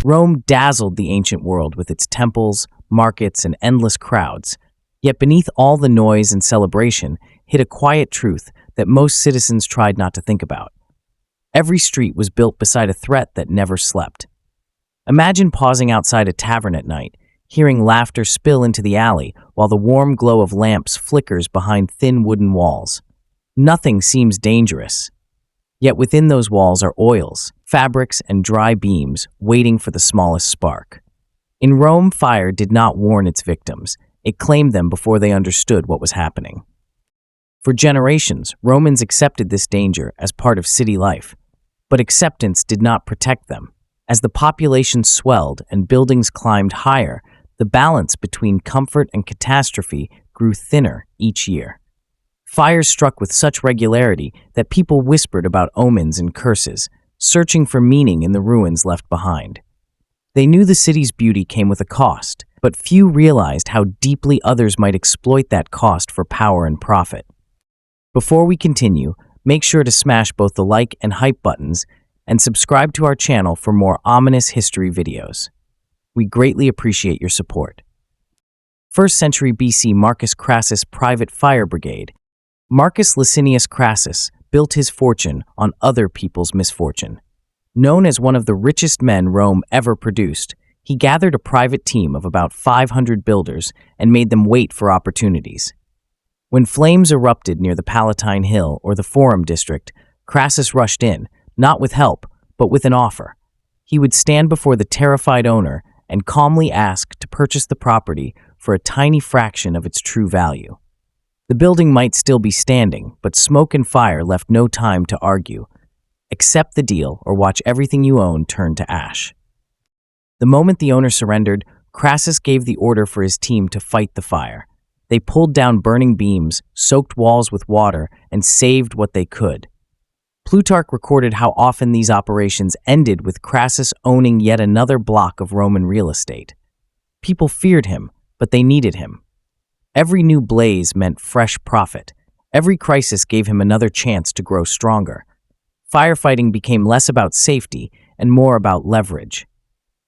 Rome dazzled the ancient world with its temples, markets, and endless crowds. Yet beneath all the noise and celebration hid a quiet truth that most citizens tried not to think about. Every street was built beside a threat that never slept. Imagine pausing outside a tavern at night, hearing laughter spill into the alley while the warm glow of lamps flickers behind thin wooden walls. Nothing seems dangerous. Yet within those walls are oils, fabrics, and dry beams waiting for the smallest spark. In Rome, fire did not warn its victims. It claimed them before they understood what was happening. For generations, Romans accepted this danger as part of city life. But acceptance did not protect them. As the population swelled and buildings climbed higher, the balance between comfort and catastrophe grew thinner each year. Fires struck with such regularity that people whispered about omens and curses, searching for meaning in the ruins left behind. They knew the city's beauty came with a cost, but few realized how deeply others might exploit that cost for power and profit. Before we continue, make sure to smash both the like and hype buttons and subscribe to our channel for more ominous history videos. We greatly appreciate your support. 1st century BC Marcus Crassus Private Fire Brigade. Marcus Licinius Crassus built his fortune on other people's misfortune. Known as one of the richest men Rome ever produced, he gathered a private team of about 500 builders and made them wait for opportunities. When flames erupted near the Palatine Hill or the Forum district, Crassus rushed in, not with help, but with an offer. He would stand before the terrified owner and calmly ask to purchase the property for a tiny fraction of its true value. The building might still be standing, but smoke and fire left no time to argue. Accept the deal or watch everything you own turn to ash. The moment the owner surrendered, Crassus gave the order for his team to fight the fire. They pulled down burning beams, soaked walls with water, and saved what they could. Plutarch recorded how often these operations ended with Crassus owning yet another block of Roman real estate. People feared him, but they needed him. Every new blaze meant fresh profit. Every crisis gave him another chance to grow stronger. Firefighting became less about safety and more about leverage.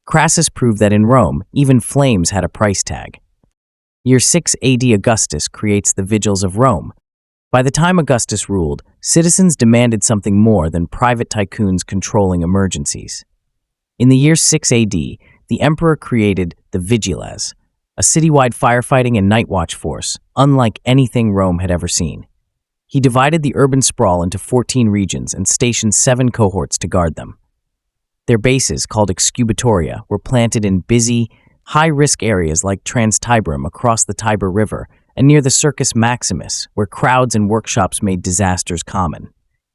Crassus proved that in Rome, even flames had a price tag. Year 6 AD Augustus creates the Vigiles of Rome. By the time Augustus ruled, citizens demanded something more than private tycoons controlling emergencies. In the year 6 AD, the emperor created the Vigiles, a citywide firefighting and night watch force, unlike anything Rome had ever seen. He divided the urban sprawl into 14 regions and stationed 7 cohorts to guard them. Their bases, called excubatoria, were planted in busy, high-risk areas like Trans-Tiberum across the Tiber River and near the Circus Maximus, where crowds and workshops made disasters common.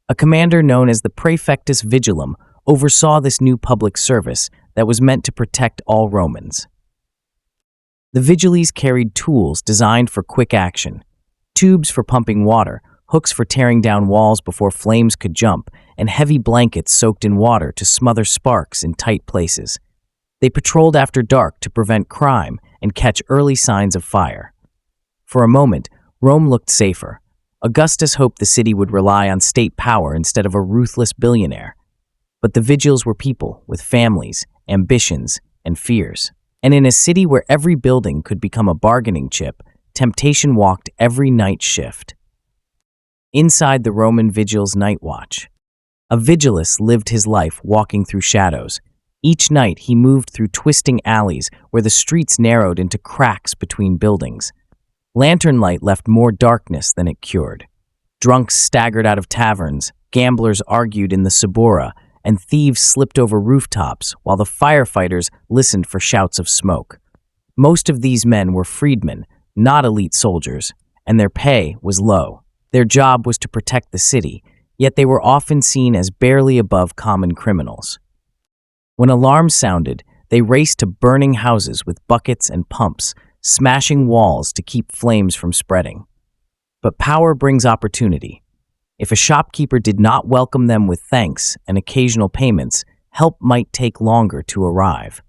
A commander known as the Prefectus Vigilum oversaw this new public service that was meant to protect all Romans. The Vigiles carried tools designed for quick action, tubes for pumping water, hooks for tearing down walls before flames could jump, and heavy blankets soaked in water to smother sparks in tight places. They patrolled after dark to prevent crime and catch early signs of fire. For a moment, Rome looked safer. Augustus hoped the city would rely on state power instead of a ruthless billionaire. But the Vigiles were people with families, ambitions, and fears. And in a city where every building could become a bargaining chip, temptation walked every night shift. Inside the Roman Vigiles' night watch, a Vigiles lived his life walking through shadows. Each night he moved through twisting alleys where the streets narrowed into cracks between buildings. Lantern light left more darkness than it cured. Drunks staggered out of taverns, gamblers argued in the Subura, and thieves slipped over rooftops while the firefighters listened for shouts of smoke. Most of these men were freedmen, not elite soldiers, and their pay was low. Their job was to protect the city, yet they were often seen as barely above common criminals. When alarms sounded, they raced to burning houses with buckets and pumps, smashing walls to keep flames from spreading. But power brings opportunity. If a shopkeeper did not welcome them with thanks and occasional payments, help might take longer to arrive.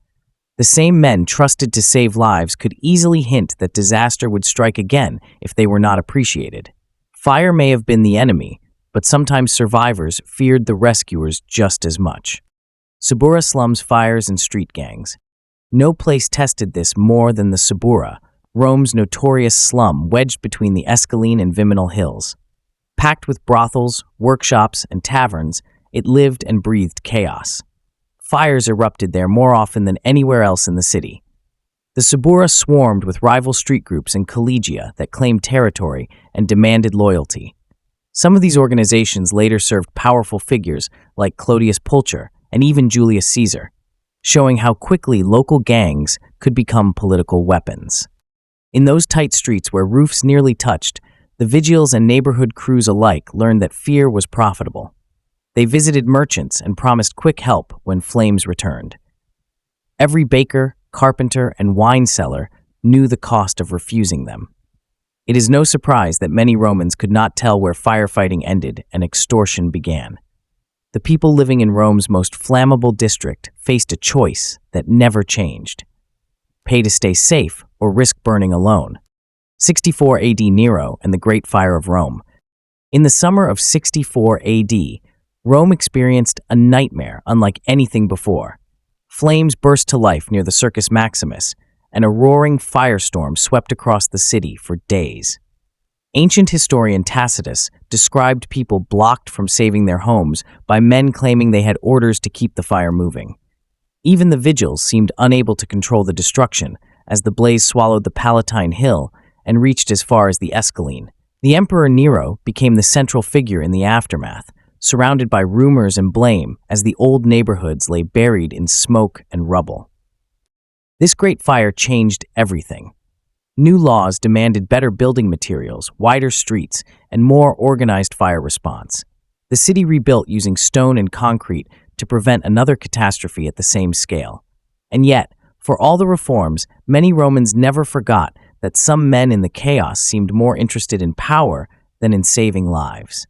The same men trusted to save lives could easily hint that disaster would strike again if they were not appreciated. Fire may have been the enemy, but sometimes survivors feared the rescuers just as much. Subura slums, fires, and street gangs. No place tested this more than the Subura, Rome's notorious slum wedged between the Esquiline and Viminal hills. Packed with brothels, workshops, and taverns, it lived and breathed chaos. Fires erupted there more often than anywhere else in the city. The Subura swarmed with rival street groups and collegia that claimed territory and demanded loyalty. Some of these organizations later served powerful figures like Clodius Pulcher and even Julius Caesar, showing how quickly local gangs could become political weapons. In those tight streets where roofs nearly touched, the Vigiles and neighborhood crews alike learned that fear was profitable. They visited merchants and promised quick help when flames returned. Every baker, carpenter, and wine seller knew the cost of refusing them. It is no surprise that many Romans could not tell where firefighting ended and extortion began. The people living in Rome's most flammable district faced a choice that never changed: pay to stay safe or risk burning alone. 64 AD Nero and the Great Fire of Rome. In the summer of 64 AD, Rome experienced a nightmare unlike anything before. Flames burst to life near the Circus Maximus, and a roaring firestorm swept across the city for days. Ancient historian Tacitus described people blocked from saving their homes by men claiming they had orders to keep the fire moving. Even the Vigiles seemed unable to control the destruction as the blaze swallowed the Palatine Hill and reached as far as the Esquiline. The Emperor Nero became the central figure in the aftermath, surrounded by rumors and blame as the old neighborhoods lay buried in smoke and rubble. This great fire changed everything. New laws demanded better building materials, wider streets, and more organized fire response. The city rebuilt using stone and concrete to prevent another catastrophe at the same scale. And yet, for all the reforms, many Romans never forgot that some men in the chaos seemed more interested in power than in saving lives.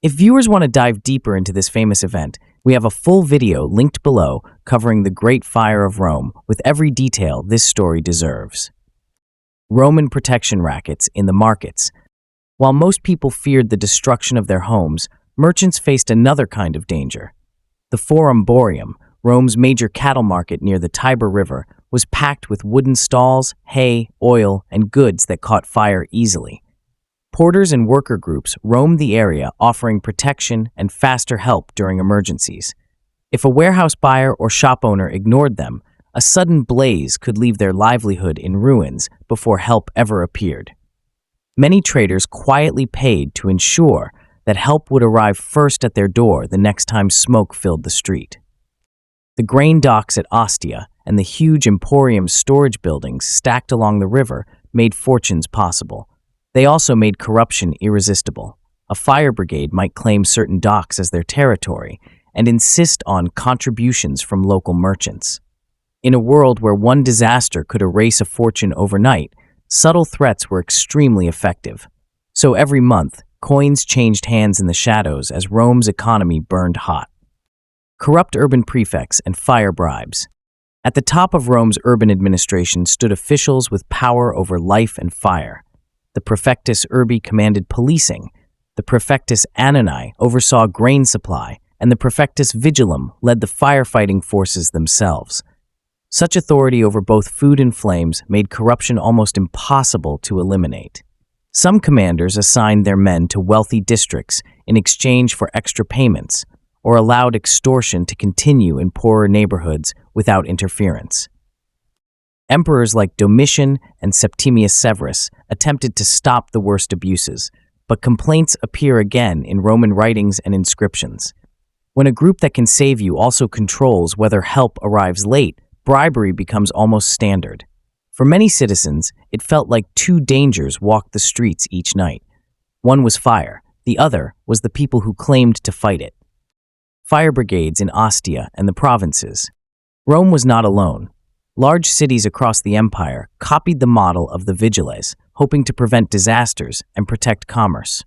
If viewers want to dive deeper into this famous event, we have a full video linked below covering the Great Fire of Rome with every detail this story deserves. Roman protection rackets in the markets. While most people feared the destruction of their homes, merchants faced another kind of danger. The Forum Boarium, Rome's major cattle market near the Tiber River, was packed with wooden stalls, hay, oil, and goods that caught fire easily. Porters and worker groups roamed the area, offering protection and faster help during emergencies. If a warehouse buyer or shop owner ignored them, a sudden blaze could leave their livelihood in ruins before help ever appeared. Many traders quietly paid to ensure that help would arrive first at their door the next time smoke filled the street. The grain docks at Ostia and the huge emporium storage buildings stacked along the river made fortunes possible. They also made corruption irresistible. A fire brigade might claim certain docks as their territory and insist on contributions from local merchants. In a world where one disaster could erase a fortune overnight, subtle threats were extremely effective. So every month, coins changed hands in the shadows as Rome's economy burned hot. Corrupt urban prefects and fire bribes. At the top of Rome's urban administration stood officials with power over life and fire. The Prefectus Urbi commanded policing, the Prefectus Annonae oversaw grain supply, and the Prefectus Vigilum led the firefighting forces themselves. Such authority over both food and flames made corruption almost impossible to eliminate. Some commanders assigned their men to wealthy districts in exchange for extra payments, or allowed extortion to continue in poorer neighborhoods without interference. Emperors like Domitian and Septimius Severus attempted to stop the worst abuses, but complaints appear again in Roman writings and inscriptions. When a group that can save you also controls whether help arrives late, bribery becomes almost standard. For many citizens, it felt like two dangers walked the streets each night. One was fire, the other was the people who claimed to fight it. Fire brigades in Ostia and the provinces. Rome was not alone. Large cities across the empire copied the model of the Vigiles, hoping to prevent disasters and protect commerce.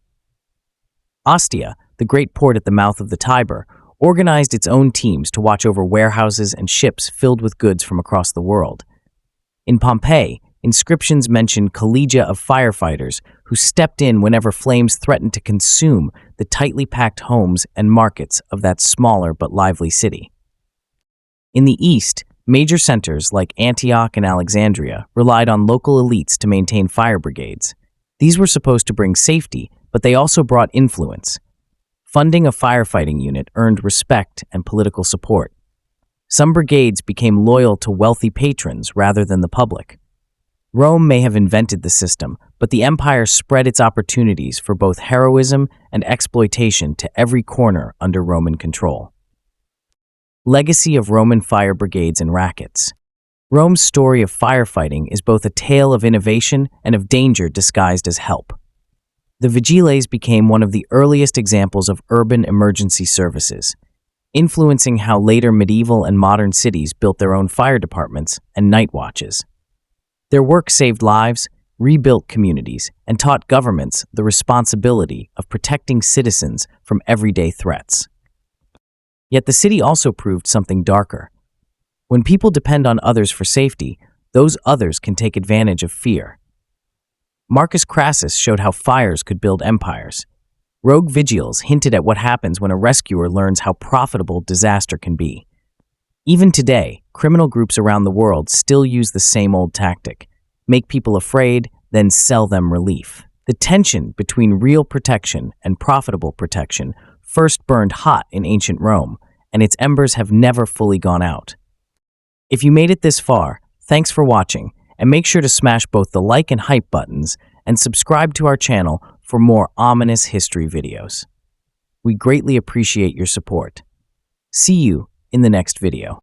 Ostia, the great port at the mouth of the Tiber, organized its own teams to watch over warehouses and ships filled with goods from across the world. In Pompeii, inscriptions mention collegia of firefighters who stepped in whenever flames threatened to consume the tightly packed homes and markets of that smaller but lively city. In the East, major centers like Antioch and Alexandria relied on local elites to maintain fire brigades. These were supposed to bring safety, but they also brought influence. Funding a firefighting unit earned respect and political support. Some brigades became loyal to wealthy patrons rather than the public. Rome may have invented the system, but the empire spread its opportunities for both heroism and exploitation to every corner under Roman control. Legacy of Roman fire brigades and rackets. Rome's story of firefighting is both a tale of innovation and of danger disguised as help. The Vigiles became one of the earliest examples of urban emergency services, influencing how later medieval and modern cities built their own fire departments and night watches. Their work saved lives, rebuilt communities, and taught governments the responsibility of protecting citizens from everyday threats. Yet the city also proved something darker. When people depend on others for safety, those others can take advantage of fear. Marcus Crassus showed how fires could build empires. Rogue Vigiles hinted at what happens when a rescuer learns how profitable disaster can be. Even today, criminal groups around the world still use the same old tactic: make people afraid, then sell them relief. The tension between real protection and profitable protection first burned hot in ancient Rome, and its embers have never fully gone out. If you made it this far, thanks for watching, and make sure to smash both the like and hype buttons and subscribe to our channel for more ominous history videos. We greatly appreciate your support. See you in the next video.